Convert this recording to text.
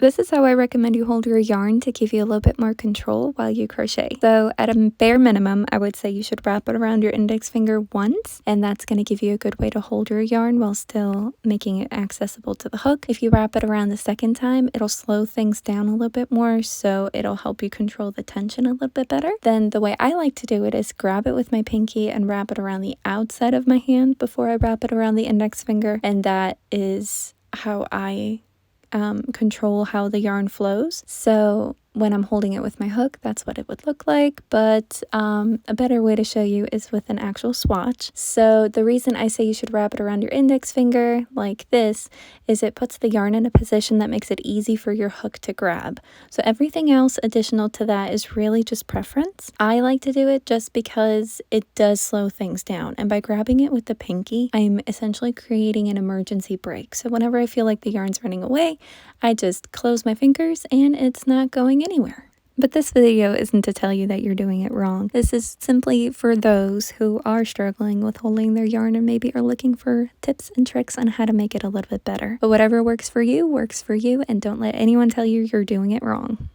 This is how I recommend you hold your yarn to give you a little bit more control while you crochet. So at a bare minimum, I would say you should wrap it around your index finger once, and that's going to give you a good way to hold your yarn while still making it accessible to the hook. If you wrap it around the second time, it'll slow things down a little bit more, so it'll help you control the tension a little bit better. Then the way I like to do it is grab it with my pinky and wrap it around the outside of my hand before I wrap it around the index finger, and that is how I control how the yarn flows. So when I'm holding it with my hook, that's what it would look like, but a better way to show you is with an actual swatch. So the reason I say you should wrap it around your index finger like this is it puts the yarn in a position that makes it easy for your hook to grab. So everything else additional to that is really just preference. I like to do it just because it does slow things down, and by grabbing it with the pinky, I'm essentially creating an emergency brake. So whenever I feel like the yarn's running away, I just close my fingers and it's not going anywhere. But this video isn't to tell you that you're doing it wrong. This is simply for those who are struggling with holding their yarn and maybe are looking for tips and tricks on how to make it a little bit better. But whatever works for you, and don't let anyone tell you you're doing it wrong.